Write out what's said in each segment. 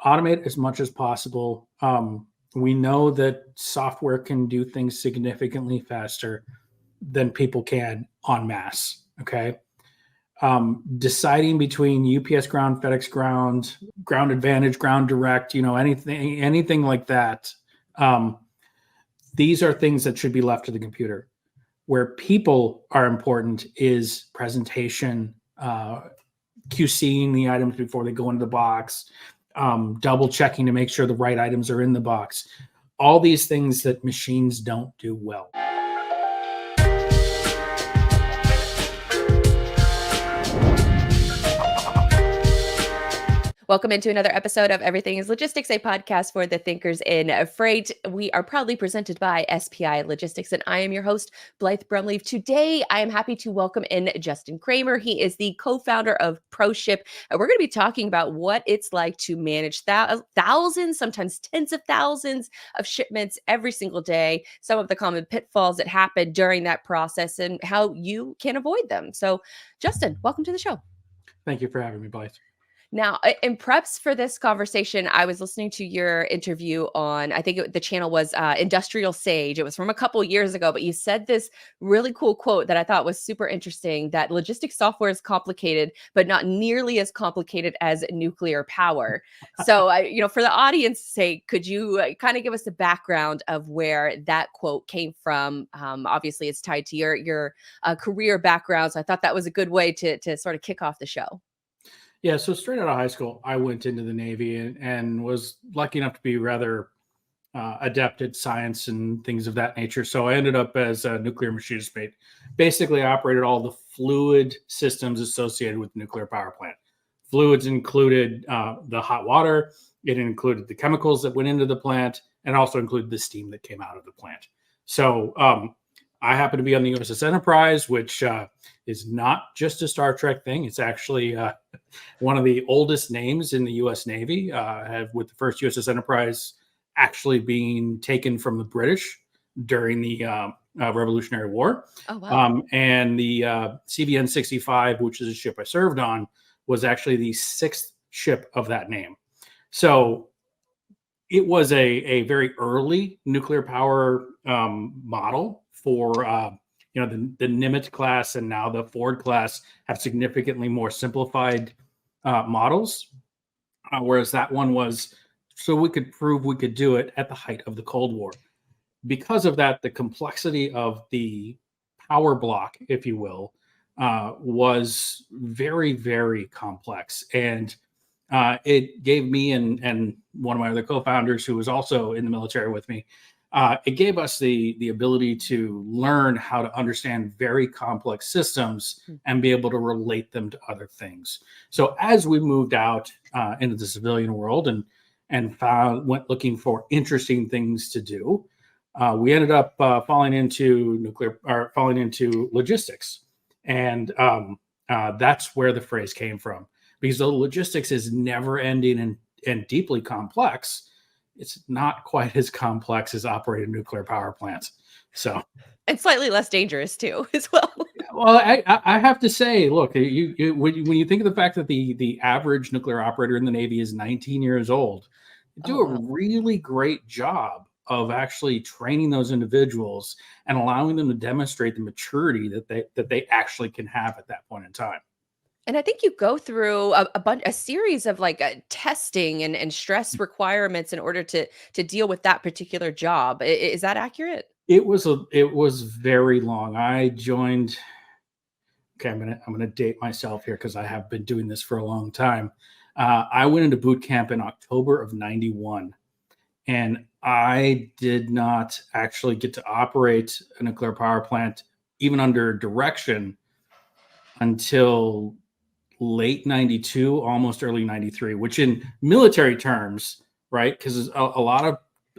automate as much as possible. We know that software can do things significantly faster than people can en masse. Okay. Deciding between UPS ground, FedEx ground, ground advantage, ground direct, anything like that. These are things that should be left to the computer. Where people are important is presentation, QCing the items before they go into the box, double checking to make sure the right items are in the box. All these things that machines don't do well. Welcome into another episode of Everything is Logistics, a podcast for the thinkers in freight. We are proudly presented by SPI Logistics, and I am your host, Blythe Brumleve. Today, I am happy to welcome in Justin Cramer. He is the co-founder of ProShip, and we're going to be talking about what it's like to manage thousands, sometimes tens of thousands of shipments every single day, some of the common pitfalls that happen during that process, and how you can avoid them. So, Justin, welcome to the show. Thank you for having me, Blythe. Now, in preps for this conversation, I was listening to your interview on, I think the channel was Industrial Sage. It was from a couple years ago, but you said this really cool quote that I thought was super interesting, that logistics software is complicated, but not nearly as complicated as nuclear power. So, for the audience's sake, could you kind of give us the background of where that quote came from? Obviously, it's tied to your career background, so I thought that was a good way to sort of kick off the show. Yeah, so straight out of high school, I went into the Navy and was lucky enough to be rather adept at science and things of that nature. So I ended up as a nuclear machinist mate. Basically, I operated all the fluid systems associated with the nuclear power plant. Fluids included the hot water, it included the chemicals that went into the plant, and also included the steam that came out of the plant. So I happen to be on the USS Enterprise, which is not just a Star Trek thing. It's actually one of the oldest names in the U.S. Navy, with the first USS Enterprise actually being taken from the British during the Revolutionary War. Oh, wow. And the CVN 65, which is a ship I served on, was actually the sixth ship of that name. So it was a very early nuclear power model for the Nimitz class, and now the Ford class have significantly more simplified models, whereas that one was so we could prove we could do it at the height of the Cold War. Because of that, the complexity of the power block, if you will, was very, very complex. And it gave me and one of my other co-founders, who was also in the military with me, it gave us the ability to learn how to understand very complex systems and be able to relate them to other things. So as we moved out into the civilian world and went looking for interesting things to do, we ended up falling into logistics, and that's where the phrase came from. Because the logistics is never ending and deeply complex. It's not quite as complex as operating nuclear power plants. So, and slightly less dangerous too, as well. Well, I have to say, look, when you think of the fact that the average nuclear operator in the Navy is 19 years old, they do a really great job of actually training those individuals and allowing them to demonstrate the maturity that they actually can have at that point in time. And I think you go through a series of testing and stress requirements in order to deal with that particular job. Is that accurate? It was very long. I joined. Okay, I'm gonna date myself here because I have been doing this for a long time. I went into boot camp in October of '91, and I did not actually get to operate a nuclear power plant even under direction until late 92, almost early 93, which in military terms, right? Because a lot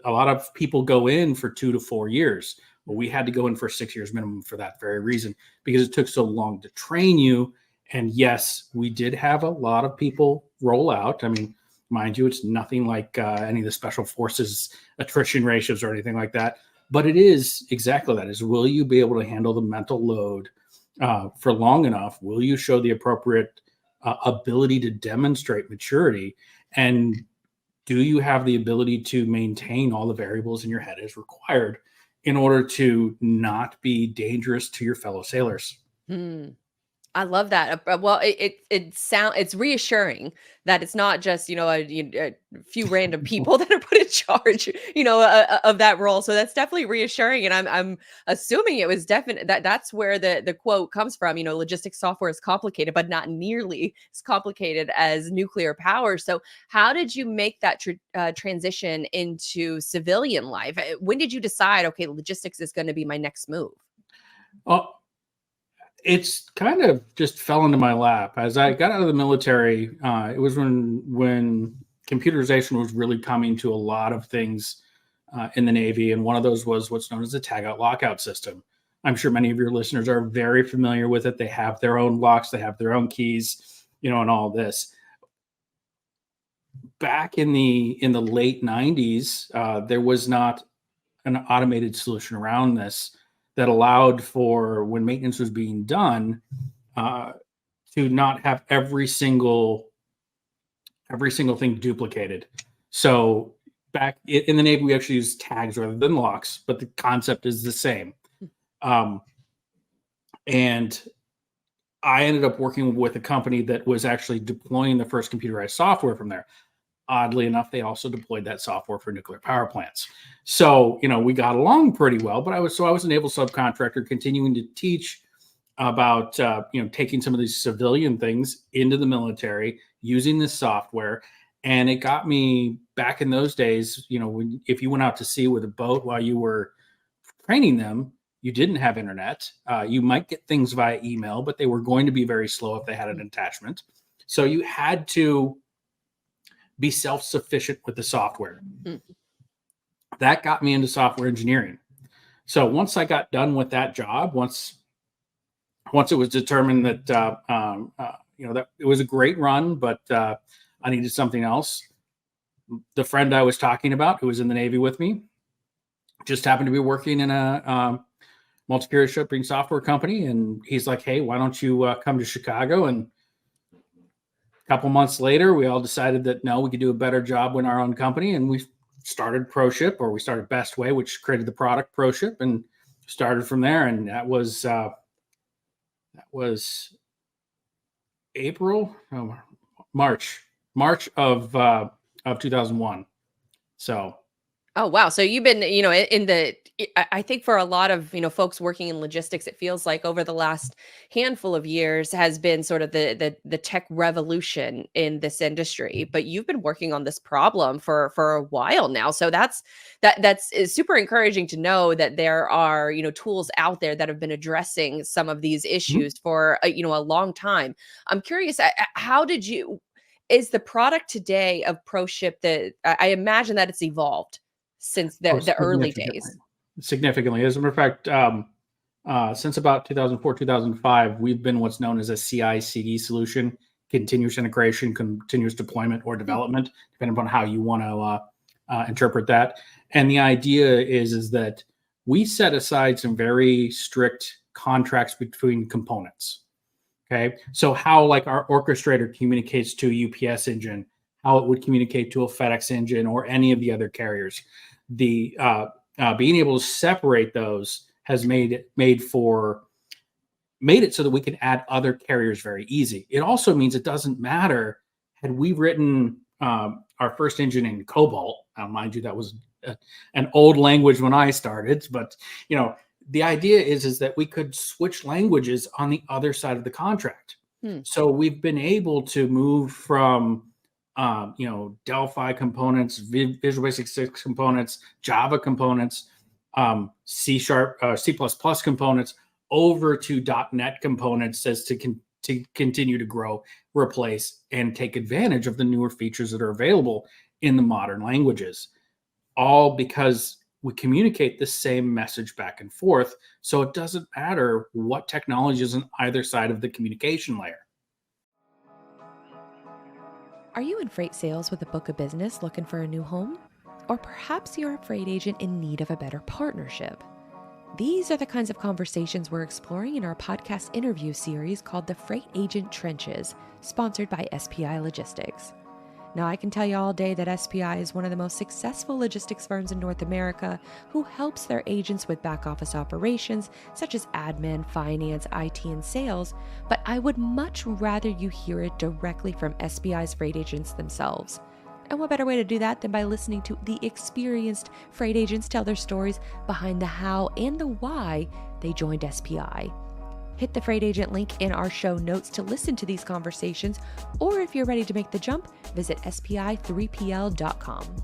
of people go in for 2 to 4 years. But we had to go in for 6 years minimum for that very reason, because it took so long to train you. And yes, we did have a lot of people roll out. I mean, mind you, it's nothing like any of the special forces attrition ratios or anything like that. But it is exactly that, is will you be able to handle the mental load for long enough? Will you show the appropriate ability to demonstrate maturity? And do you have the ability to maintain all the variables in your head as required in order to not be dangerous to your fellow sailors? Hmm. I love that. Well, it's reassuring that it's not just a few random people that are put in charge, of that role. So that's definitely reassuring, and I'm assuming it was definite that's where the quote comes from. Logistics software is complicated, but not nearly as complicated as nuclear power. So how did you make that transition into civilian life? When did you decide, okay, logistics is going to be my next move? Well, it's kind of just fell into my lap as I got out of the military. It was when computerization was really coming to a lot of things in the Navy, and one of those was what's known as the tagout lockout system. I'm sure many of your listeners are very familiar with it. They have their own locks, they have their own keys, and all this. Back in the late '90s, there was not an automated solution around this that allowed for when maintenance was being done uh, to not have every single thing duplicated. So back in the Navy, we actually use tags rather than locks, but the concept is the same. Um, and I ended up working with a company that was actually deploying the first computerized software from there. Oddly enough, they also deployed that software for nuclear power plants. So, we got along pretty well, but I was a naval subcontractor continuing to teach about, taking some of these civilian things into the military using this software. And it got me back in those days, if you went out to sea with a boat while you were training them, you didn't have internet. You might get things via email, but they were going to be very slow if they had an attachment. So you had to be self-sufficient with the software. Mm. That got me into software engineering. So once I got done with that job, once it was determined that that it was a great run, but I needed something else. The friend I was talking about, who was in the Navy with me, just happened to be working in a multi-carrier shipping software company, and he's like, "Hey, why don't you come to Chicago?" And a couple months later, we all decided that no, we could do a better job in our own company, and we started ProShip, or we started Best Way, which created the product ProShip, and started from there. And that was March of 2001. So Oh, wow. So you've been, in the I think for a lot of, folks working in logistics, it feels like over the last handful of years has been sort of the tech revolution in this industry. But you've been working on this problem for a while now. So that's is super encouraging to know that there are, tools out there that have been addressing some of these mhm. issues for a long time. I'm curious, how did you is the product today of ProShip that I imagine that it's evolved since Oh, the early days. significantly. As a matter of fact, since about 2004, 2005, we've been what's known as a CI/CD solution, continuous integration, continuous deployment, or Hmm. development, depending upon how you want to interpret that. And the idea is that we set aside some very strict contracts between components. Okay, so how like our orchestrator communicates to a UPS engine, how it would communicate to a FedEx engine or any of the other carriers. The being able to separate those has made it so that we can add other carriers very easy. It also means it doesn't matter had we written our first engine in Cobalt. Now, mind you, that was an old language when I started, but the idea is that we could switch languages on the other side of the contract. Hmm. So we've been able to move from Delphi components, Visual Basic 6 components, Java components, C Sharp, C++ components over to .NET components as to continue to grow, replace, and take advantage of the newer features that are available in the modern languages. All because we communicate the same message back and forth. So it doesn't matter what technology is on either side of the communication layer. Are you in freight sales with a book of business looking for a new home? Or perhaps you're a freight agent in need of a better partnership? These are the kinds of conversations we're exploring in our podcast interview series called The Freight Agent Trenches, sponsored by SPI Logistics. Now, I can tell you all day that SPI is one of the most successful logistics firms in North America who helps their agents with back office operations such as admin, finance, IT, and sales, but I would much rather you hear it directly from SPI's freight agents themselves. And what better way to do that than by listening to the experienced freight agents tell their stories behind the how and the why they joined SPI. Hit the freight agent link in our show notes to listen to these conversations, or if you're ready to make the jump, visit spi3pl.com.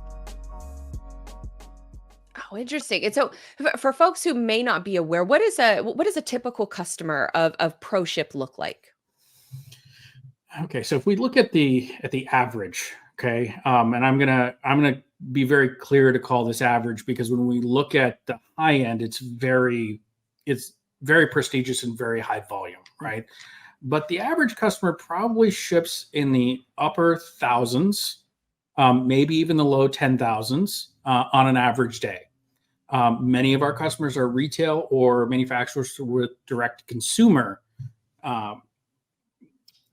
Oh, interesting. And so for folks who may not be aware, what does a typical customer of ProShip look like? Okay, so if we look at the average, okay, and I'm gonna be very clear to call this average, because when we look at the high end, it's very prestigious and very high volume, right? But the average customer probably ships in the upper thousands, maybe even the low 10,000s on an average day. Many of our customers are retail or manufacturers with direct consumer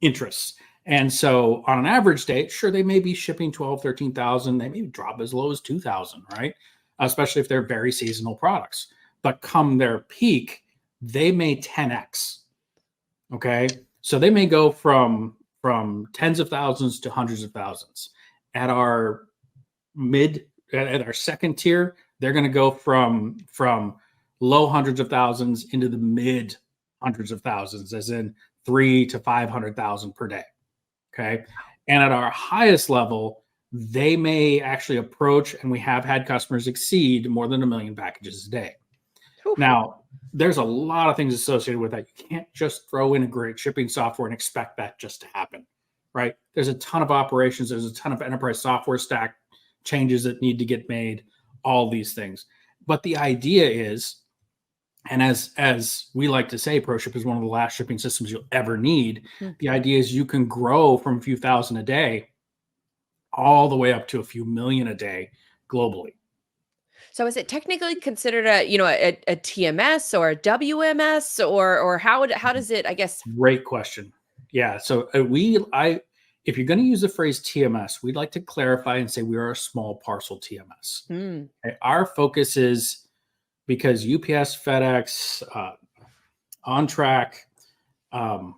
interests. And so on an average day, sure, they may be shipping 12, 13,000. They may drop as low as 2,000, right? Especially if they're very seasonal products. But come their peak, they may 10x. Okay. So they may go from tens of thousands to hundreds of thousands. At our second tier, they're going to go from low hundreds of thousands into the mid hundreds of thousands, as in 300,000 to 500,000 per day. Okay. And at our highest level, they may actually approach, and we have had customers exceed more than 1 million packages a day. Whew. Now, there's a lot of things associated with that. You can't just throw in a great shipping software and expect that just to happen, right? There's a ton of operations. There's a ton of enterprise software stack changes that need to get made, all these things. But the idea is, and as we like to say, ProShip is one of the last shipping systems you'll ever need. The idea is you can grow from a few thousand a day all the way up to a few million a day globally. So is it technically considered a TMS or a WMS, or how does it, I guess? Great question. Yeah. So if you're going to use the phrase TMS, we'd like to clarify and say we are a small parcel TMS. Okay? Our focus is, because UPS, FedEx, On Track, I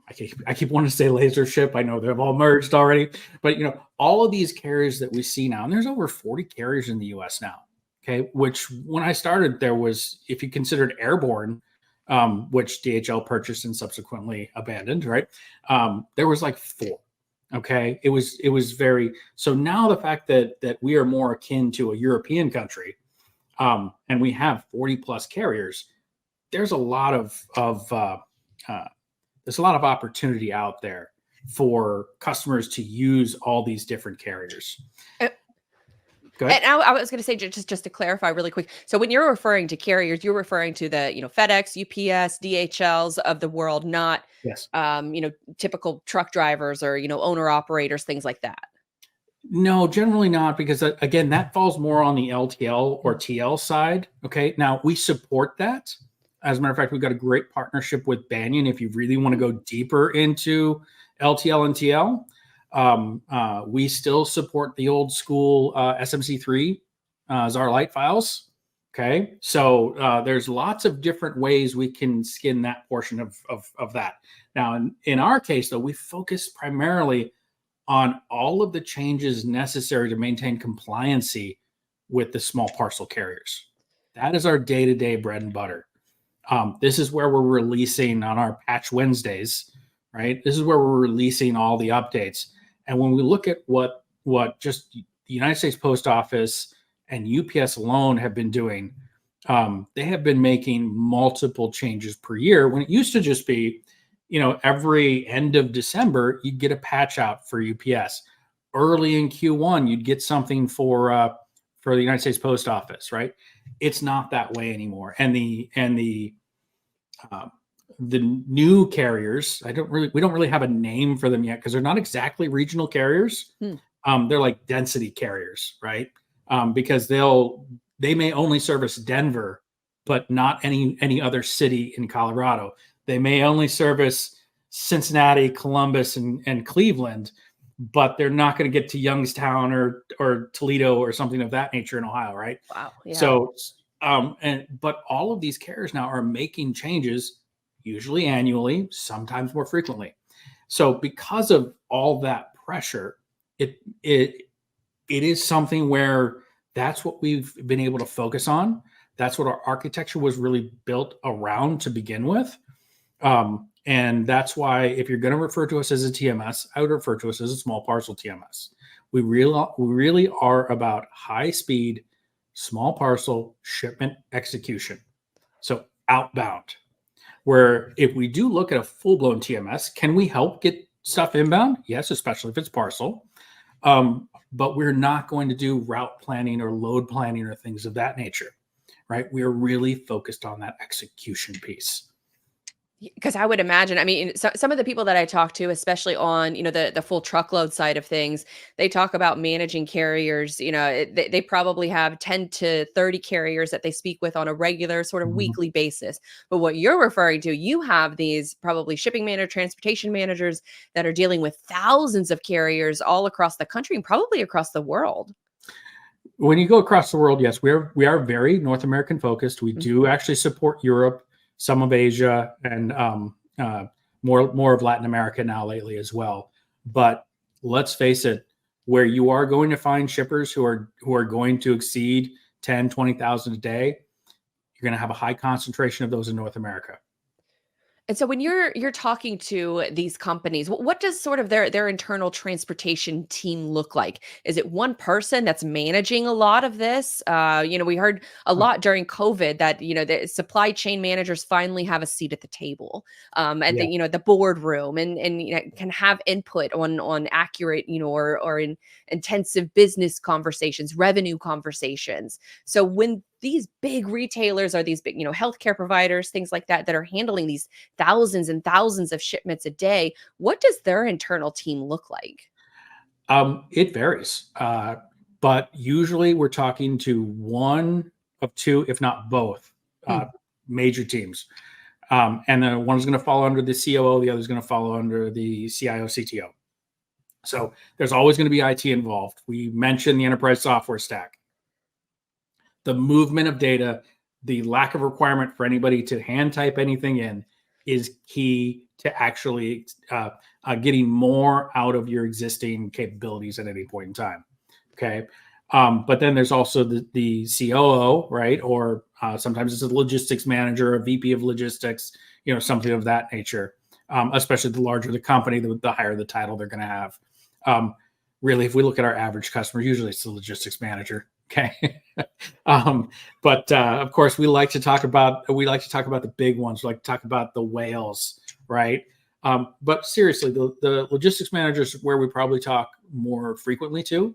keep wanting to say Laser Ship. I know they've all merged already, but all of these carriers that we see now, and there's over 40 carriers in the US now. Okay, which when I started, there was, if you considered Airborne, which DHL purchased and subsequently abandoned, right? There was like 4. Okay, it was very. So now the fact that we are more akin to a European country, and we have 40 plus carriers, there's a lot of opportunity out there for customers to use all these different carriers. And I was going to say, just to clarify really quick. So when you're referring to carriers, you're referring to the, FedEx, UPS, DHLs of the world, not, yes, typical truck drivers or, owner operators, things like that. No, generally not, because again, that falls more on the LTL or TL side. Okay. Now we support that. As a matter of fact, we've got a great partnership with Banyan. If you really want to go deeper into LTL and TL, we still support the old school SMC3 as our light files. Okay. So there's lots of different ways we can skin that portion of that. Now, in our case, though, we focus primarily on all of the changes necessary to maintain compliancy with the small parcel carriers. That is our day-to-day bread and butter. This is where we're releasing on our Patch Wednesdays, right? This is where we're releasing all the updates. And when we look at what just the United States Post Office and UPS alone have been doing, they have been making multiple changes per year, when it used to just be, every end of December, you'd get a patch out for UPS. Early in Q1, you'd get something for the United States Post Office, right? It's not that way anymore. And the new carriers, we don't really have a name for them yet, because they're not exactly regional carriers. They're like density carriers, right? Because they may only service Denver, but not any other city in Colorado. They may only service Cincinnati, Columbus, and Cleveland, but they're not going to get to Youngstown or Toledo or something of that nature in Ohio, right? Wow. Yeah. So, but all of these carriers now are making changes, usually annually, sometimes more frequently. So because of all that pressure, it is something where that's what we've been able to focus on. That's what our architecture was really built around to begin with. And that's why if you're going to refer to us as a TMS, I would refer to us as a small parcel TMS. We really are about high speed, small parcel shipment execution. So outbound, where if we do look at a full blown TMS, can we help get stuff inbound? Yes, especially if it's parcel. But we're not going to do route planning or load planning or things of that nature, right? We are really focused on that execution piece. Because I would imagine, I mean, some of the people that I talk to, especially on, the full truckload side of things, they talk about managing carriers. They probably have 10 to 30 carriers that they speak with on a regular sort of weekly basis. But what you're referring to, you have these probably shipping manager, transportation managers that are dealing with thousands of carriers all across the country and probably across the world. When you go across the world, yes, we are very North American focused. We do actually support Europe, some of Asia, and more of Latin America now lately as well. But let's face it, where you are going to find shippers who are going to exceed 10, 20,000 a day, you're going to have a high concentration of those in North America. And so when you're talking to these companies, what does sort of their internal transportation team look like? Is it one person that's managing a lot of this? We heard a lot during COVID that, the supply chain managers finally have a seat at the table, at Yeah. the boardroom and can have input on accurate, or in intensive business conversations, revenue conversations. So when these big retailers or these big, healthcare providers, things like that are handling these thousands and thousands of shipments a day, what does their internal team look like? It varies, but usually we're talking to one of two, if not both, major teams. And then one is going to fall under the COO, the other is going to follow under the CIO, CTO. So there's always going to be IT involved. We mentioned the enterprise software stack. The movement of data, the lack of requirement for anybody to hand type anything in is key to actually getting more out of your existing capabilities at any point in time. Okay. But then there's also the COO, right? Or sometimes it's a logistics manager, a VP of logistics, something of that nature. Especially the larger the company, the higher the title they're going to have. Really, if we look at our average customer, usually it's the logistics manager. Okay. But of course we like to talk about the big ones. We like to talk about the whales, right? But seriously, the logistics managers is where we probably talk more frequently to,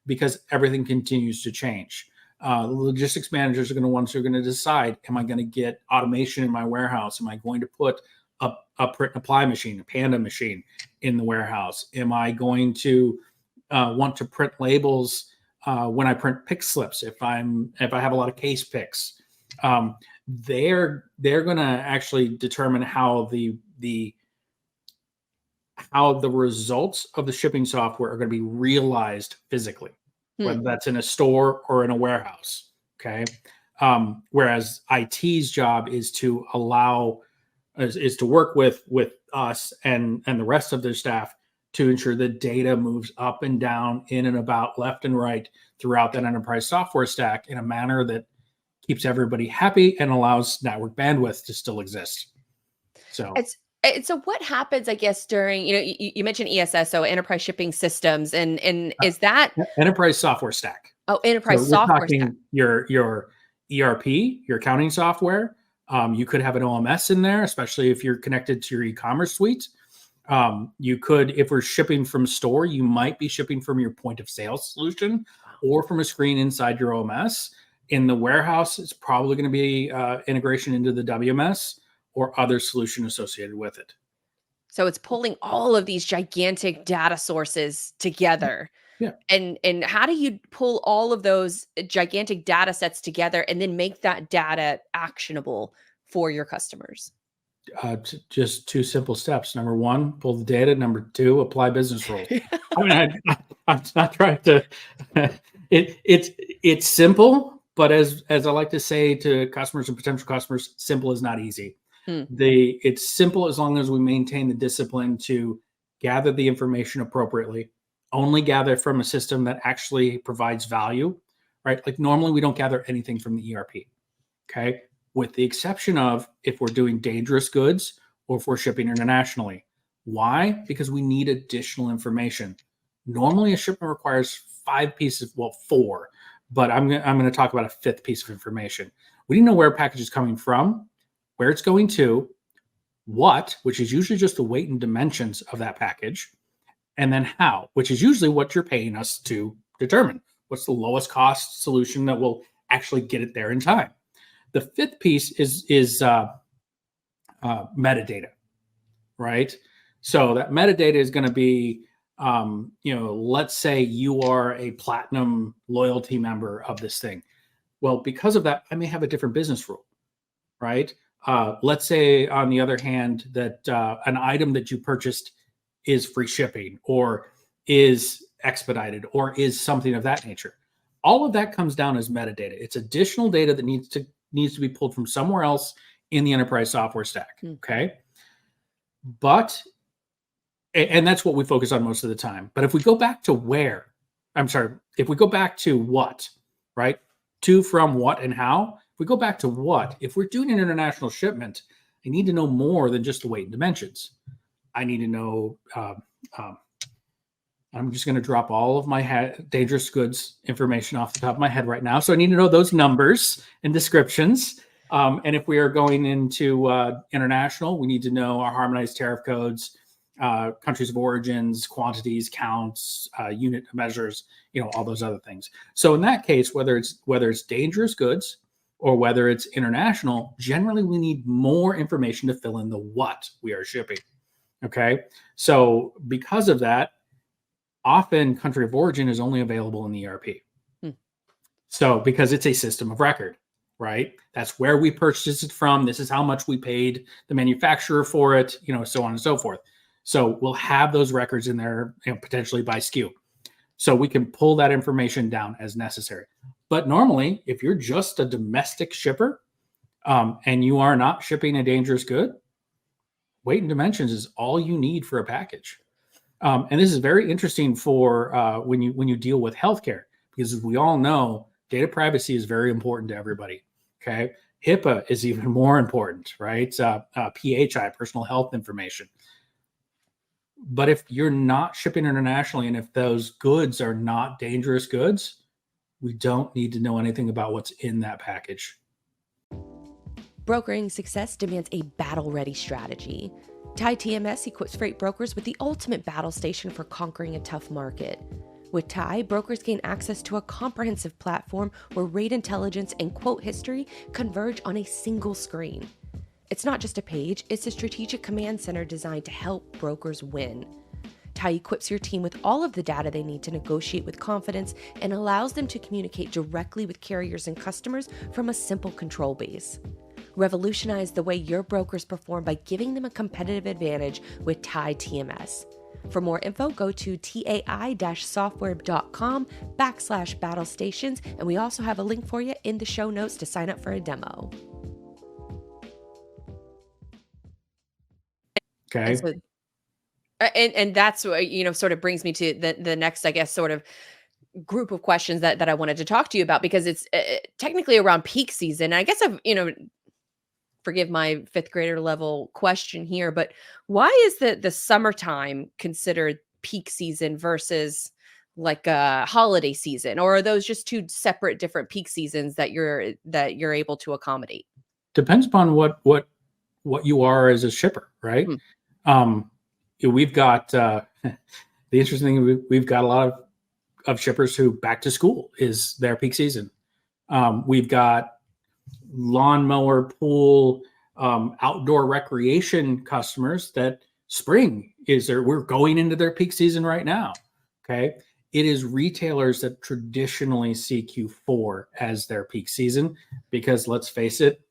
because everything continues to change. The logistics managers are going to ones who are going to decide, am I going to get automation in my warehouse? Am I going to put a print and apply machine, a Panda machine in the warehouse? Am I going to want to print labels when I print pick slips? If I have a lot of case picks, they're going to actually determine how the results of the shipping software are going to be realized physically, whether that's in a store or in a warehouse. Okay. Whereas IT's job is to work with us and the rest of their staff to ensure the data moves up and down, in and about, left and right throughout that enterprise software stack in a manner that keeps everybody happy and allows network bandwidth to still exist. So So what happens, I guess, during, you mentioned ESS, so enterprise shipping systems, and is that enterprise software stack? Enterprise so we're software talking stack. Your ERP, your accounting software. You could have an OMS in there, especially if you're connected to your e-commerce suite. You could, if we're shipping from store, you might be shipping from your point of sale solution or from a screen inside your OMS. In the warehouse, it's probably going to be integration into the WMS or other solution associated with it. So it's pulling all of these gigantic data sources together. Yeah. And how do you pull all of those gigantic data sets together and then make that data actionable for your customers? Just two simple steps. Number one, pull the data. Number two, apply business rules. I mean, I'm not trying to. It's simple, but as I like to say to customers and potential customers, simple is not easy. It's simple as long as we maintain the discipline to gather the information appropriately, only gather from a system that actually provides value, right? Like normally we don't gather anything from the ERP, okay? With the exception of if we're doing dangerous goods or if we're shipping internationally. Why? Because we need additional information. Normally a shipment requires 5 pieces, well, 4, but I'm going to talk about a 5th piece of information. We need to know where a package is coming from, where it's going to, what, which is usually just the weight and dimensions of that package, and then how, which is usually what you're paying us to determine. What's the lowest cost solution that will actually get it there in time? The 5th piece is metadata, right? So that metadata is going to be, let's say you are a platinum loyalty member of this thing. Well, because of that, I may have a different business rule, right? Let's say, on the other hand, that an item that you purchased is free shipping or is expedited or is something of that nature. All of that comes down as metadata. It's additional data that needs to be pulled from somewhere else in the enterprise software stack. Okay. But, and that's what we focus on most of the time. But if we go back to if we go back to what, right? To, from, what, and how, if we go back to what, if we're doing an international shipment, I need to know more than just the weight and dimensions. I need to know, I'm just going to drop all of my dangerous goods information off the top of my head right now. So I need to know those numbers and descriptions. And if we are going into international, we need to know our harmonized tariff codes, countries of origins, quantities, counts, unit measures, all those other things. So in that case, whether it's dangerous goods or whether it's international, generally we need more information to fill in the what we are shipping. Okay. So because of that, often country of origin is only available in the ERP. So because it's a system of record, right? That's where we purchased it from. This is how much we paid the manufacturer for it, so on and so forth. So we'll have those records in there, potentially by SKU. So we can pull that information down as necessary. But normally, if you're just a domestic shipper and you are not shipping a dangerous good, weight and dimensions is all you need for a package. And this is very interesting for when you deal with healthcare, because as we all know, data privacy is very important to everybody. Okay, HIPAA is even more important, right? PHI, personal health information. But if you're not shipping internationally, and if those goods are not dangerous goods, we don't need to know anything about what's in that package. Brokering success demands a battle-ready strategy. TIE TMS equips freight brokers with the ultimate battle station for conquering a tough market. With TIE, brokers gain access to a comprehensive platform where rate intelligence and quote history converge on a single screen. It's not just a page, it's a strategic command center designed to help brokers win. TIE equips your team with all of the data they need to negotiate with confidence and allows them to communicate directly with carriers and customers from a simple control base. Revolutionize the way your brokers perform by giving them a competitive advantage with TIE TMS. For more info, go to tai-software.com/battle stations, and we also have a link for you in the show notes to sign up for a demo. Okay. And that's what, sort of brings me to the next, I guess, sort of group of questions that I wanted to talk to you about, because it's technically around peak season. I guess forgive my 5th grader level question here, but why is the summertime considered peak season versus like a holiday season? Or are those just two separate different peak seasons that you're able to accommodate? Depends upon what you are as a shipper, right? We've got the interesting thing, we've got a lot of shippers who back to school is their peak season. We've got lawnmower, pool, outdoor recreation customers that spring we're going into their peak season right now. Okay. It is retailers that traditionally see Q4 as their peak season, because let's face it,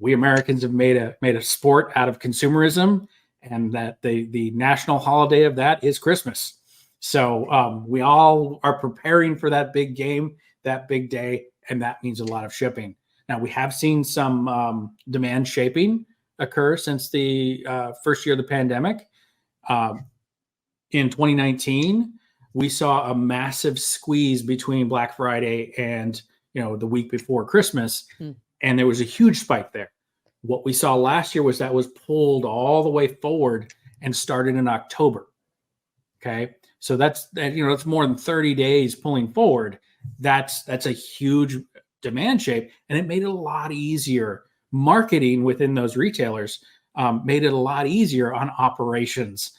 we Americans have made a sport out of consumerism, and that the national holiday of that is Christmas. So we all are preparing for that big game, that big day, and that means a lot of shipping. Now, we have seen some demand shaping occur since the first year of the pandemic. In 2019, we saw a massive squeeze between Black Friday and the week before Christmas, and there was a huge spike there. What we saw last year was that was pulled all the way forward and started in October. Okay, so that's more than 30 days pulling forward. That's a huge demand shape, and it made it a lot easier. Marketing within those retailers made it a lot easier on operations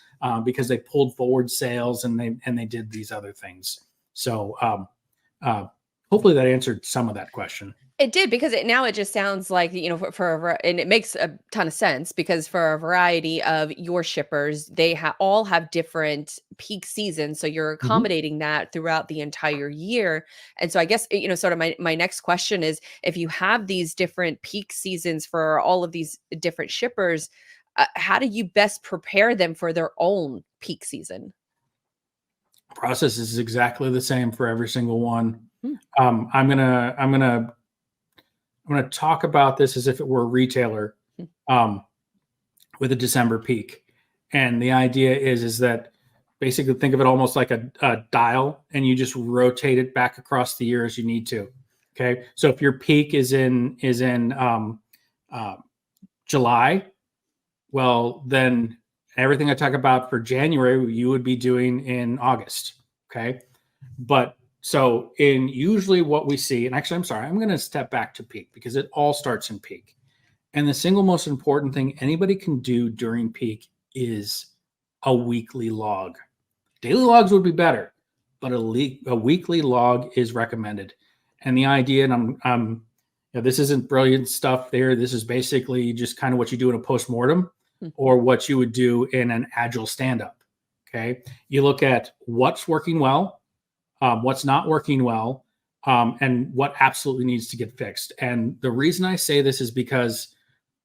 because they pulled forward sales and they did these other things. So hopefully that answered some of that question. It did, because now it just sounds like, and it makes a ton of sense, because for a variety of your shippers, they all have different peak seasons. So you're accommodating that throughout the entire year. And so I guess, sort of my next question is, if you have these different peak seasons for all of these different shippers, how do you best prepare them for their own peak season? Process is exactly the same for every single one. I'm gonna talk about this as if it were a retailer with a December peak. And the idea is that basically think of it almost like a dial, and you just rotate it back across the year as you need to. Okay. So if your peak is in July, well, then everything I talk about for January, you would be doing in August. Okay. But so in usually what we see, and actually, I'm sorry, I'm going to step back to peak because it all starts in peak. And the single most important thing anybody can do during peak is a weekly log. Daily logs would be better, but a weekly log is recommended. And the idea, and this isn't brilliant stuff there. This is basically just kind of what you do in a postmortem or what you would do in an agile stand-up. Okay. You look at what's working well, what's not working well, and what absolutely needs to get fixed. And the reason I say this is because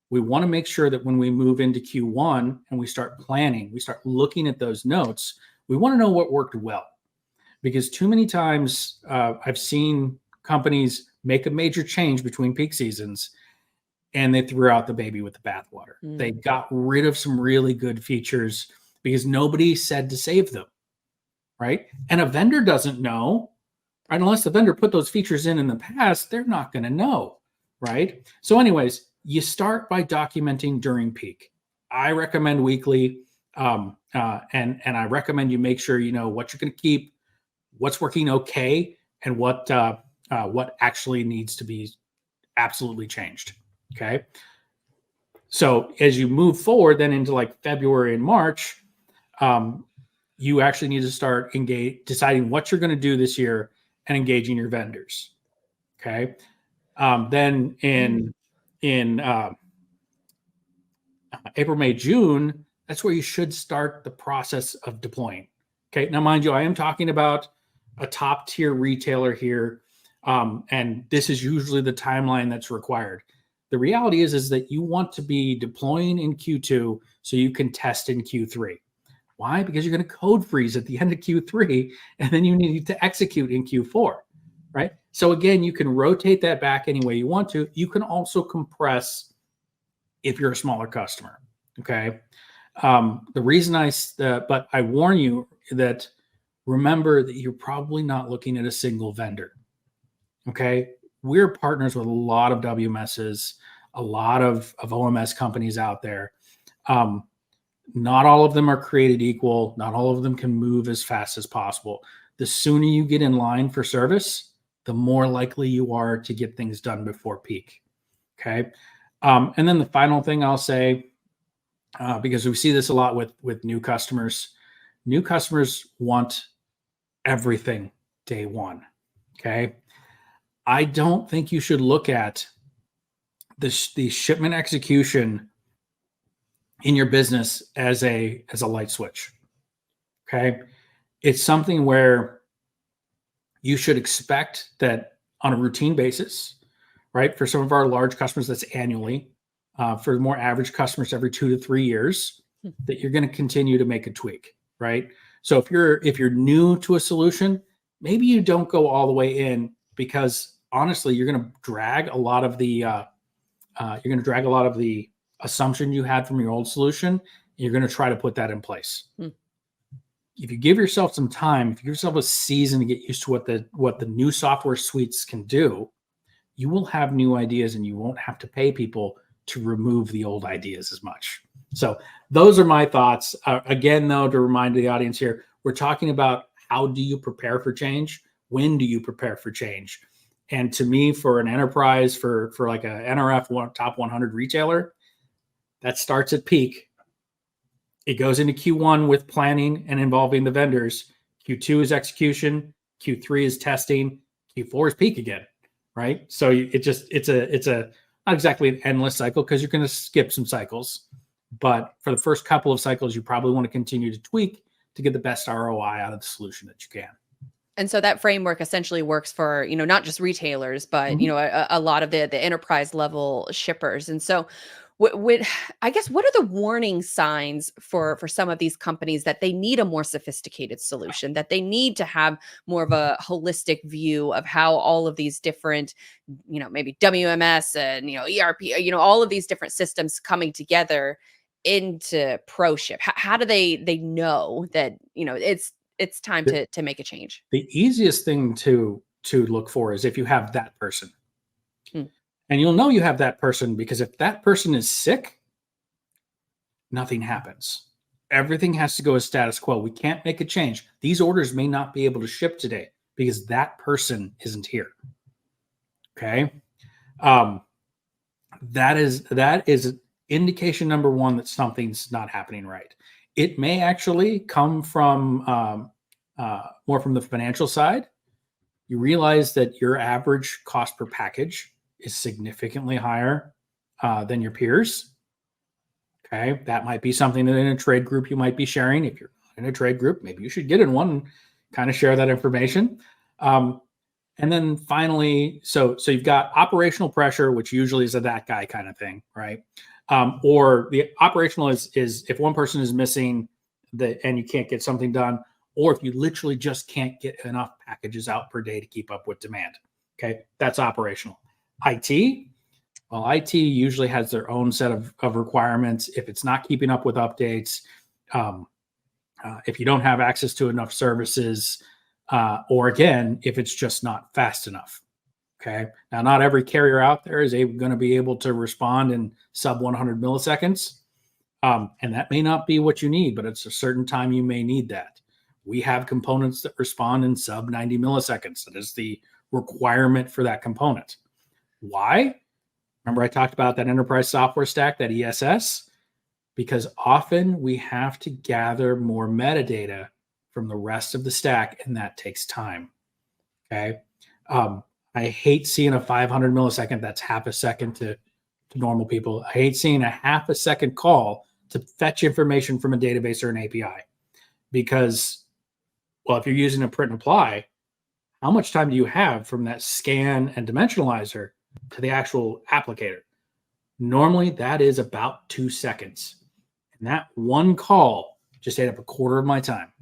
we want to make sure that when we move into Q1 and we start planning, we start looking at those notes, we want to know what worked well. Because too many times I've seen companies make a major change between peak seasons and they threw out the baby with the bathwater. They got rid of some really good features because nobody said to save them. Right. And a vendor doesn't know, right? Unless the vendor put those features in the past, they're not going to know. Right. So anyways, you start by documenting during peak. I recommend weekly. And I recommend you make sure you know what you're going to keep, what's working okay, and what actually needs to be absolutely changed. Okay. So as you move forward then into like February and March, you actually need to start deciding what you're going to do this year and engaging your vendors. Okay. Then in April, May, June, that's where you should start the process of deploying. Okay. Now, mind you, I am talking about a top tier retailer here. And this is usually the timeline that's required. The reality is that you want to be deploying in Q2 so you can test in Q3. Why? Because you're going to code freeze at the end of Q3, and then you need to execute in Q4, right? So again, you can rotate that back any way you want to. You can also compress if you're a smaller customer, okay? The reason but I warn you that remember that you're probably not looking at a single vendor, okay? We're partners with a lot of WMSs, a lot of OMS companies out there. Not all of them are created equal. Not all of them can move as fast as possible. The sooner you get in line for service, the more likely you are to get things done before peak. Okay. And then the final thing I'll say, because we see this a lot with new customers want everything day one. Okay. I don't think you should look at the shipment execution in your business as a light switch. Okay. It's something where you should expect that on a routine basis, right? For some of our large customers, that's annually. for more average customers every 2 to 3 years, that you're going to continue to make a tweak, right? So if you're new to a solution, maybe you don't go all the way in, because honestly, you're going to drag a lot of the assumption you had from your old solution. And you're going to try to put that in place. If you give yourself some time, if you give yourself a season to get used to what the new software suites can do, you will have new ideas, and you won't have to pay people to remove the old ideas as much. So those are my thoughts. Again, though, to remind the audience here, we're talking about how do you prepare for change? When do you prepare for change? And to me, for an enterprise, for like a NRF top 100 retailer, that starts at peak. It goes into Q1 with planning and involving the vendors. Q2 is execution. Q3 is testing. Q4 is peak again, right? So it's a not exactly an endless cycle, because you're going to skip some cycles. But for the first couple of cycles, you probably want to continue to tweak to get the best ROI out of the solution that you can. And so that framework essentially works for, not just retailers, but, a lot of the enterprise level shippers. And so I guess, what are the warning signs for some of these companies that they need a more sophisticated solution, that they need to have more of a holistic view of how all of these different, maybe WMS and, ERP, all of these different systems coming together into ProShip? How do they know that, it's time to make a change? The easiest thing to look for is if you have that person. And you'll know you have that person because if that person is sick, nothing happens. Everything has to go as status quo. We can't make a change. These orders may not be able to ship today because that person isn't here. Okay. That is indication number one that something's not happening right. It may actually come from more from the financial side. You realize that your average cost per package is significantly higher than your peers. Okay, that might be something that in a trade group you might be sharing. If you're in a trade group, maybe you should get in one and kind of share that information. And then finally, so you've got operational pressure, which usually is a that guy kind of thing, right? Or the operational is if one person is missing and you can't get something done, or if you literally just can't get enough packages out per day to keep up with demand. Okay, that's operational. IT, well, IT usually has their own set of requirements. If it's not keeping up with updates, if you don't have access to enough services, or again, if it's just not fast enough. Okay. Now, not every carrier out there is going to be able to respond in sub 100 milliseconds. And that may not be what you need, but it's a certain time you may need that. We have components that respond in sub 90 milliseconds. That is the requirement for that component. Why? Remember I talked about that enterprise software stack, that ESS? Because often we have to gather more metadata from the rest of the stack, and that takes time. Okay. I hate seeing a 500 millisecond, that's half a second to normal people. I hate seeing a half a second call to fetch information from a database or an API. Because, well, if you're using a print and apply, how much time do you have from that scan and dimensionalizer to the actual applicator? Normally, that is about 2 seconds. And that one call just ate up a quarter of my time.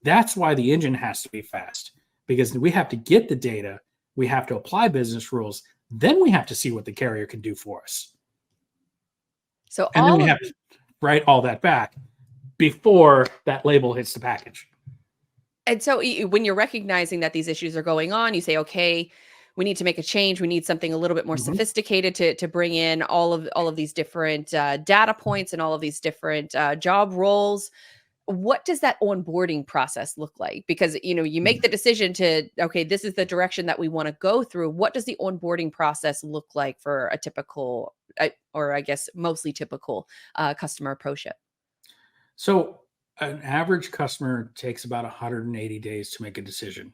That's why the engine has to be fast, because we have to get the data, we have to apply business rules, then we have to see what the carrier can do for us. So and then we have to write all that back before that label hits the package. And so when you're recognizing that these issues are going on, you say, okay, we need to make a change. We need something a little bit more sophisticated to bring in all of these different data points and all of these different job roles. What does that onboarding process look like? Because, you make the decision to, okay, this is the direction that we want to go through. What does the onboarding process look like for a typical, or I guess mostly typical customer ProShip? So an average customer takes about 180 days to make a decision.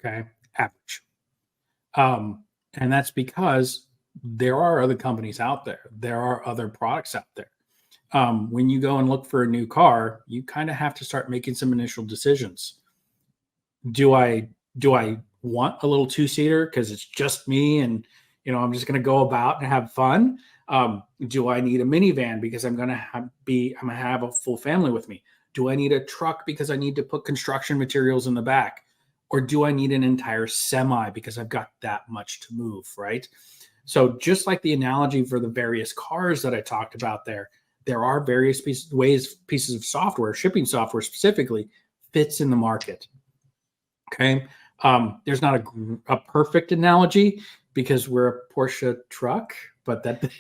Okay. Average. And that's because there are other companies out there. There are other products out there. When you go and look for a new car, you kind of have to start making some initial decisions. Do I want a little two-seater because it's just me and I'm just going to go about and have fun? Do I need a minivan because I'm going to have a full family with me? Do I need a truck because I need to put construction materials in the back? Or do I need an entire semi because I've got that much to move, right? So just like the analogy for the various cars that I talked about there are various pieces of software, shipping software specifically, fits in the market. Okay. There's not a perfect analogy because we're a Porsche truck, but that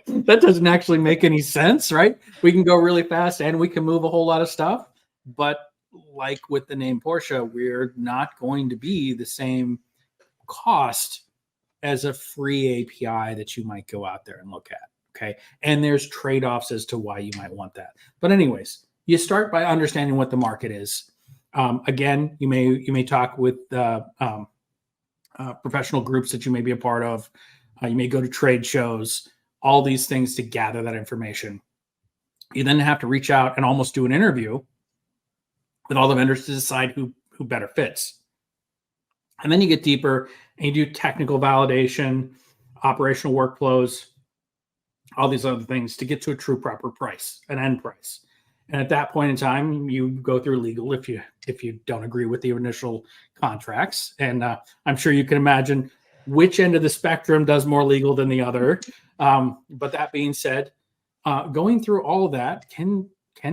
that doesn't actually make any sense, right? We can go really fast and we can move a whole lot of stuff, but like with the name Porsche, we're not going to be the same cost as a free API that you might go out there and look at. Okay. And there's trade-offs as to why you might want that. But anyways, you start by understanding what the market is. Again, you may talk with professional groups that you may be a part of. You may go to trade shows, all these things to gather that information. You then have to reach out and almost do an interview with all the vendors to decide who better fits. And then you get deeper and you do technical validation, operational workflows, all these other things to get to a true proper price, an end price. And at that point in time, you go through legal if you don't agree with the initial contracts. And I'm sure you can imagine which end of the spectrum does more legal than the other. But that being said, going through all of that can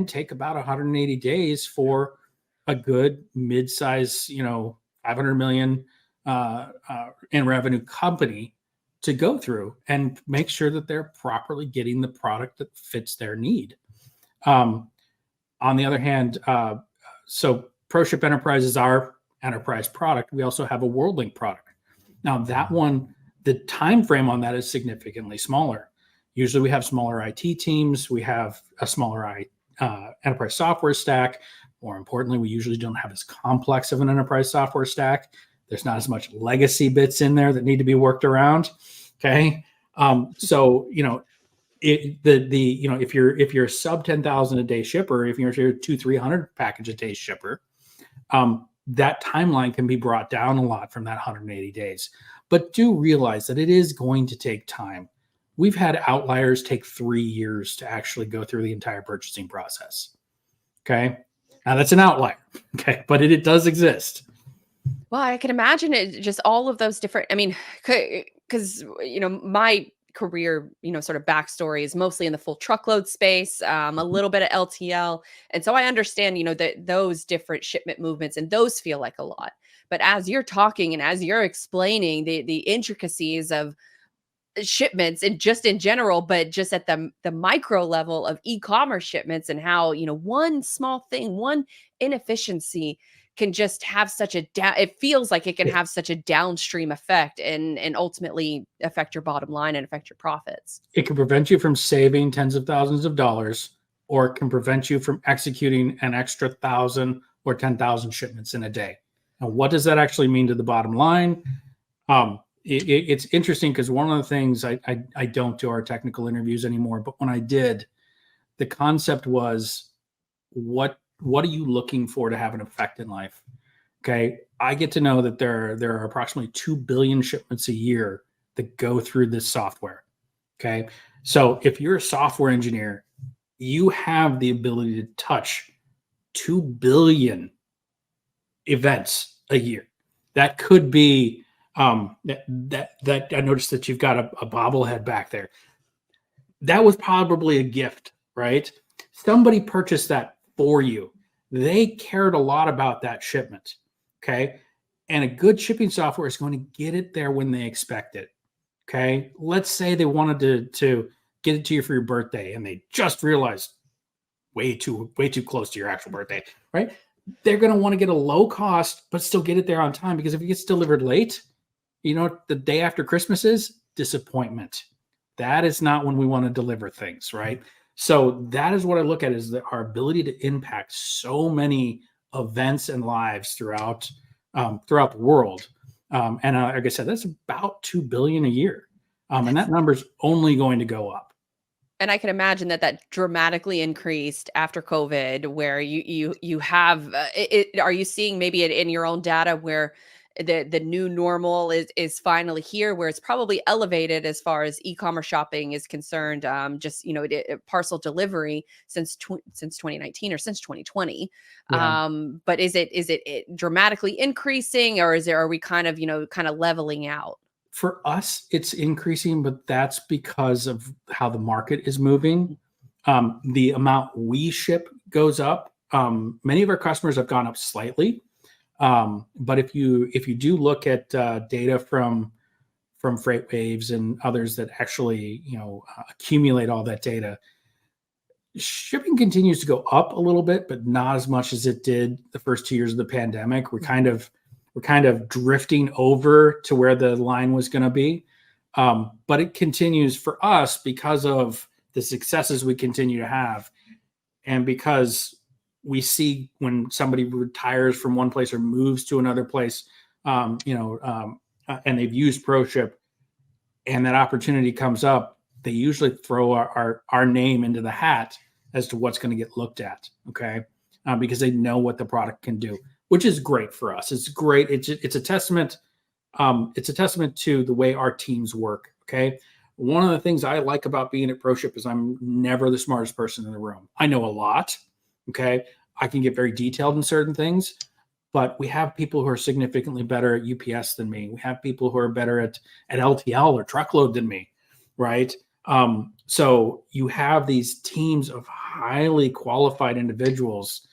take about 180 days for a good mid-size, 500 million in revenue company to go through and make sure that they're properly getting the product that fits their need. On the other hand, so ProShip Enterprise is our enterprise product. We also have a WorldLink product. Now that one, the time frame on that is significantly smaller. Usually we have smaller IT teams. We have a smaller enterprise software stack. More importantly, we usually don't have as complex of an enterprise software stack. There's not as much legacy bits in there that need to be worked around. Okay. So, if you're a sub 10,000 a day shipper, if you're a 200-300 package a day shipper, that timeline can be brought down a lot from that 180 days. But do realize that it is going to take time. We've had outliers take 3 years to actually go through the entire purchasing process. Okay. Now that's an outlier. Okay. But it does exist. Well, I can imagine it just all of those different, because, my career, sort of backstory is mostly in the full truckload space, a little bit of LTL. And so I understand, that those different shipment movements and those feel like a lot. But as you're talking and as you're explaining the intricacies of shipments and just in general, but just at the micro level of e-commerce shipments and how, one small thing, one inefficiency can just have such a it feels like it can have such a downstream effect and ultimately affect your bottom line and affect your profits. It can prevent you from saving tens of thousands of dollars, or it can prevent you from executing an extra 1,000 or 10,000 shipments in a day. Now, what does that actually mean to the bottom line? It's interesting because one of the things I don't do our technical interviews anymore, but when I did, the concept was what are you looking for to have an effect in life? Okay. I get to know that there are approximately 2 billion shipments a year that go through this software. Okay. So if you're a software engineer, you have the ability to touch 2 billion events a year. That could be that I noticed that you've got a bobblehead back there. That was probably a gift, right? Somebody purchased that for you. They cared a lot about that shipment. Okay. And a good shipping software is going to get it there when they expect it. Okay. Let's say they wanted to get it to you for your birthday and they just realized way too close to your actual birthday, right? They're going to want to get a low cost, but still get it there on time, because if it gets delivered late, the day after Christmas is disappointment. That is not when we want to deliver things, right? So that is what I look at, is our ability to impact so many events and lives throughout the world. And like I said, that's about 2 billion a year. And that number's only going to go up. And I can imagine that dramatically increased after COVID, where you have, are you seeing maybe in your own data where the new normal is finally here, where it's probably elevated as far as e-commerce shopping is concerned. Just parcel delivery since 2019 or since 2020. Yeah. But is it dramatically increasing, or are we kind of leveling out? For us, it's increasing, but that's because of how the market is moving. The amount we ship goes up. Many of our customers have gone up slightly. But if you do look at data from FreightWaves and others that actually accumulate all that data, shipping continues to go up a little bit, but not as much as it did the first 2 years of the pandemic. We're kind of drifting over to where the line was going to be, but it continues for us because of the successes we continue to have, and because we see when somebody retires from one place or moves to another place, and they've used ProShip, and that opportunity comes up, they usually throw our name into the hat as to what's going to get looked at. Okay, because they know what the product can do, which is great for us. It's great. It's a testament. It's a testament to the way our teams work. Okay. One of the things I like about being at ProShip is I'm never the smartest person in the room. I know a lot. Okay. I can get very detailed in certain things, but we have people who are significantly better at UPS than me. We have people who are better at LTL or truckload than me. Right. So you have these teams of highly qualified individuals,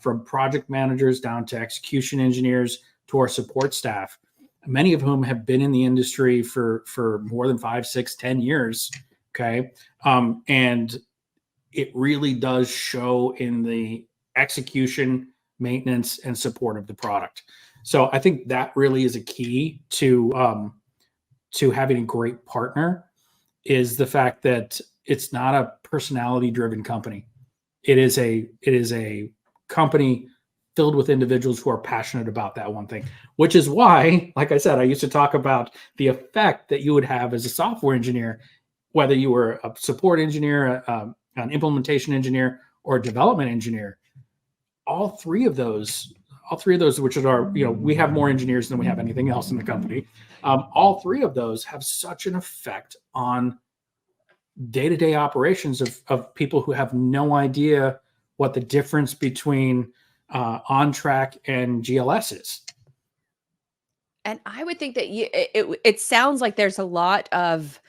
from project managers down to execution engineers to our support staff, many of whom have been in the industry for more than 5, 6, 10 years. Okay. And it really does show in the execution, maintenance, and support of the product. So I think that really is a key to having a great partner, is the fact that it's not a personality driven company. It is a company filled with individuals who are passionate about that one thing, which is why, like I said, I used to talk about the effect that you would have as a software engineer, whether you were a support engineer, an implementation engineer, or a development engineer. All three of those, which are, we have more engineers than we have anything else in the company. All three of those have such an effect on day-to-day operations of people who have no idea what the difference between on-track and GLS is. And I would think that it sounds like there's a lot of,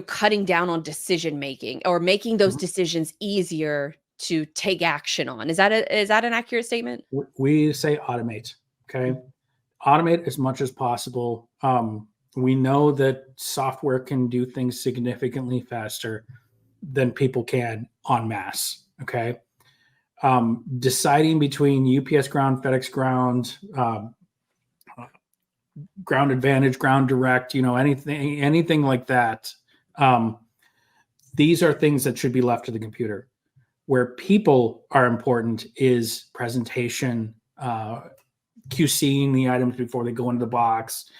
cutting down on decision making, or making those decisions easier to take action on. Is that an accurate statement? We say automate. Okay. Automate as much as possible. We know that software can do things significantly faster than people can en masse. Okay. Deciding between UPS ground, FedEx ground, ground advantage, ground direct, anything like that. These are things that should be left to the computer. Where people are important is presentation, QCing the items before they go into the box,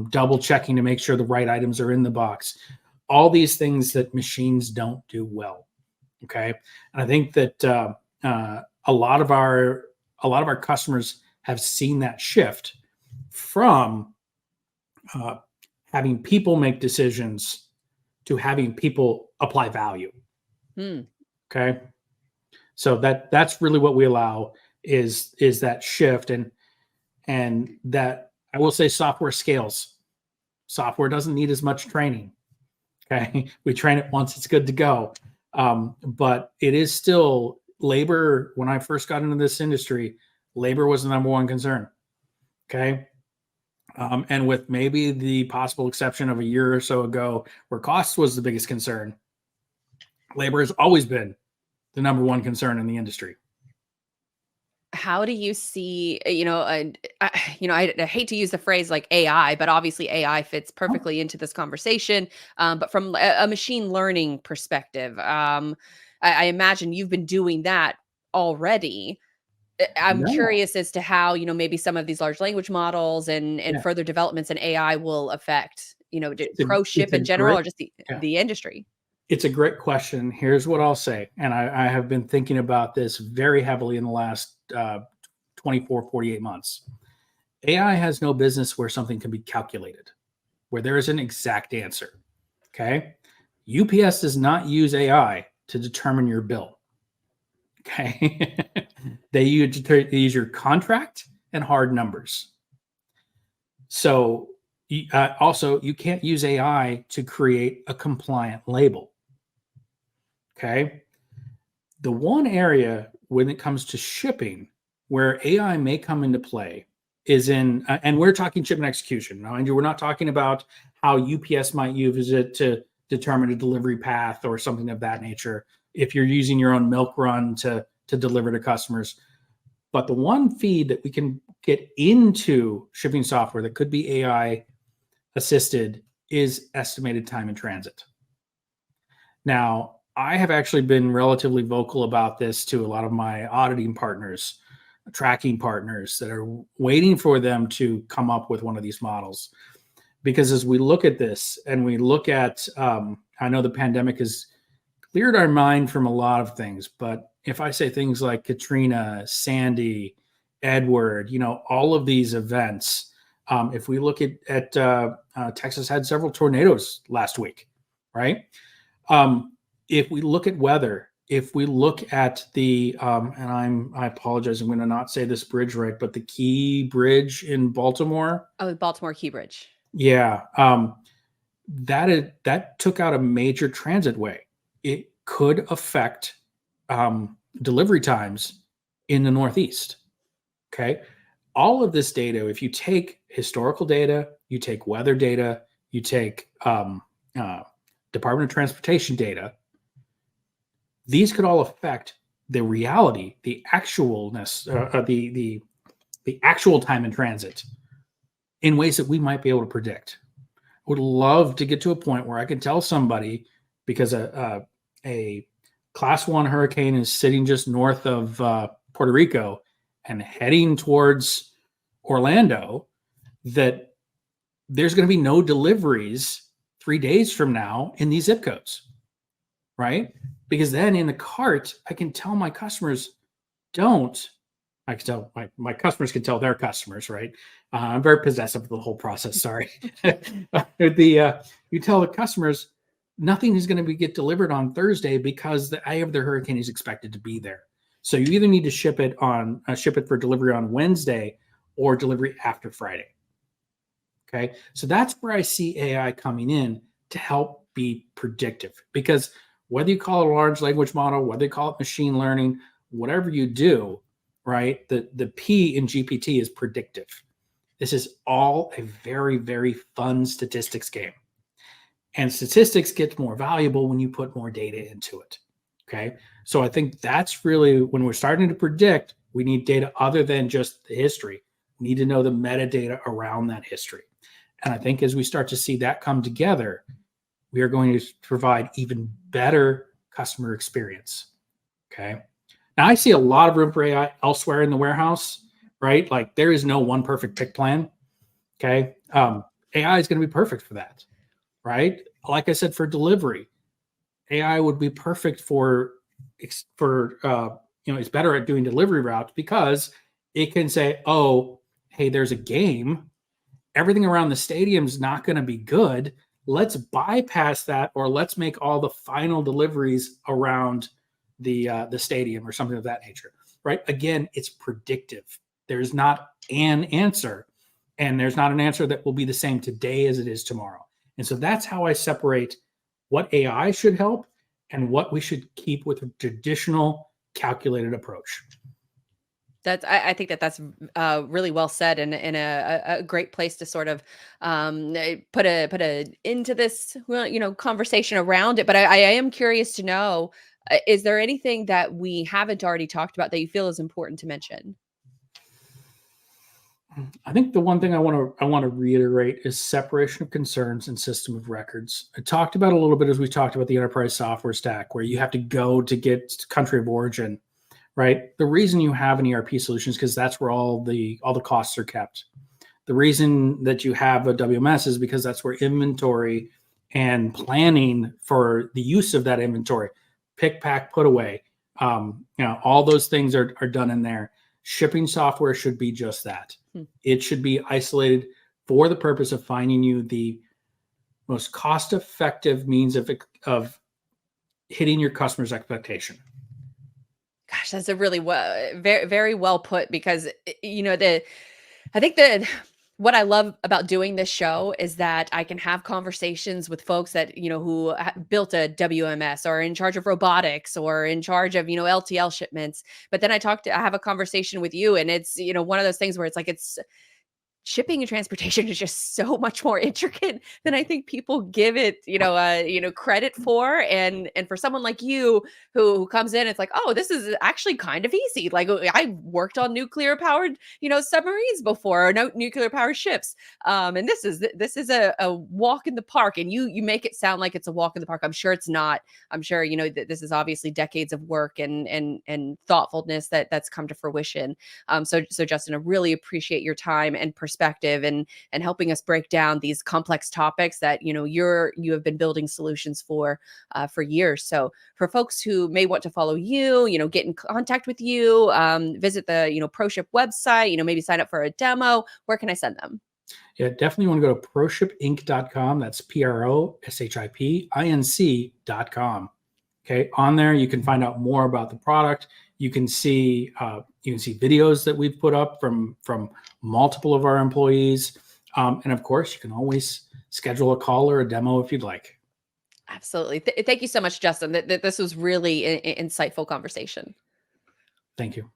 double checking to make sure the right items are in the box. All these things that machines don't do well. Okay. And I think that a lot of our customers have seen that shift from having people make decisions to having people apply value. Okay. So that's really what we allow is that shift, and that, I will say, software scales. Software doesn't need as much training. Okay. We train it once, it's good to go. But it is still labor. When I first got into this industry, labor was the number one concern. Okay. And with maybe the possible exception of a year or so ago where cost was the biggest concern, labor has always been the number one concern in the industry. How do you see, I hate to use the phrase like AI, but obviously AI fits perfectly into this conversation. But from a machine learning perspective, I imagine you've been doing that already. I'm curious as to how, maybe some of these large language models and further developments in AI will affect, ProShip in general, or just the industry. It's a great question. Here's what I'll say. And I have been thinking about this very heavily in the last 24, 48 months. AI has no business where something can be calculated, where there is an exact answer. Okay. UPS does not use AI to determine your bill. Okay. They use your contract and hard numbers. So also, you can't use AI to create a compliant label. Okay. The one area when it comes to shipping where AI may come into play is in, and we're talking shipment execution. Now, Andrew, we're not talking about how UPS might use it to determine a delivery path or something of that nature. If you're using your own milk run to deliver to customers. But the one feed that we can get into shipping software that could be AI assisted is estimated time in transit. Now, I have actually been relatively vocal about this to a lot of my auditing partners, tracking partners that are waiting for them to come up with one of these models. Because as we look at this and we look at, I know the pandemic has cleared our mind from a lot of things, but if I say things like Katrina, Sandy, Edward, all of these events, if we look at Texas had several tornadoes last week, right? If we look at weather, if we look at the, and I apologize, I'm going to not say this bridge right, but the Key Bridge in Baltimore. Oh, the Baltimore Key Bridge. Yeah. That took out a major transit way. It could affect delivery times in the Northeast. Okay. All of this data, if you take historical data, you take weather data, you take Department of Transportation data, these could all affect the reality, the actualness, the actual time in transit in ways that we might be able to predict. I would love to get to a point where I can tell somebody, because a Class 1 hurricane is sitting just north of Puerto Rico and heading towards Orlando, that there's going to be no deliveries 3 days from now in these zip codes, right? Because then in the cart, I can tell my customers I can tell my customers can tell their customers, right? I'm very possessive of the whole process. Sorry. You tell the customers nothing is going to get delivered on Thursday because the eye of the hurricane is expected to be there. So you either need to ship it for delivery on Wednesday or delivery after Friday. Okay. So that's where I see AI coming in to help be predictive, because whether you call it a large language model, whether you call it machine learning, whatever you do, right? The P in GPT is predictive. This is all a very, very fun statistics game. And statistics gets more valuable when you put more data into it. Okay. So I think that's really when we're starting to predict, we need data other than just the history. We need to know the metadata around that history. And I think as we start to see that come together, we are going to provide even better customer experience. Okay. Now I see a lot of room for AI elsewhere in the warehouse, right? Like there is no one perfect pick plan. Okay. AI is going to be perfect for that. Right? Like I said, for delivery, AI would be perfect for it's better at doing delivery routes because it can say, oh, hey, there's a game. Everything around the stadium is not going to be good. Let's bypass that, or let's make all the final deliveries around the stadium or something of that nature. Right? Again, it's predictive. There's not an answer, and there's not an answer that will be the same today as it is tomorrow. And so that's how I separate what AI should help and what we should keep with a traditional calculated approach. I think that's really well said, and a great place to sort of put a into this conversation around it. But I am curious to know, is there anything that we haven't already talked about that you feel is important to mention? I think the one thing I want to reiterate is separation of concerns and system of records. I talked about a little bit as we talked about the enterprise software stack, where you have to go to get country of origin, right? The reason you have an ERP solution is because that's where all the costs are kept. The reason that you have a WMS is because that's where inventory and planning for the use of that inventory, pick, pack, put away, all those things are done in there. Shipping software should be just that. It should be isolated for the purpose of finding you the most cost-effective means of hitting your customer's expectation. Gosh, that's a really very, very well put, because I think that what I love about doing this show is that I can have conversations with folks that, who built a WMS, or in charge of robotics, or in charge of, LTL shipments. But then I have a conversation with you, and it's, one of those things where it's like, shipping and transportation is just so much more intricate than I think people give it, credit for. And for someone like you who comes in, it's like, oh, this is actually kind of easy. Like, I worked on nuclear powered, submarines before, or nuclear powered ships. And this is a walk in the park. And you make it sound like it's a walk in the park. I'm sure it's not. I'm sure, this is obviously decades of work and thoughtfulness that's come to fruition. So Justin, I really appreciate your time and perspective and helping us break down these complex topics that you have been building solutions for years. So for folks who may want to follow you, get in contact with you, visit the ProShip website, maybe sign up for a demo, where can I send them? Yeah, definitely want to go to proshipinc.com. That's proshipinc.com. Okay, on there you can find out more about the product. You can see videos that we've put up from multiple of our employees, and of course, you can always schedule a call or a demo if you'd like. Absolutely. Thank you so much, Justin. This was really an insightful conversation. Thank you.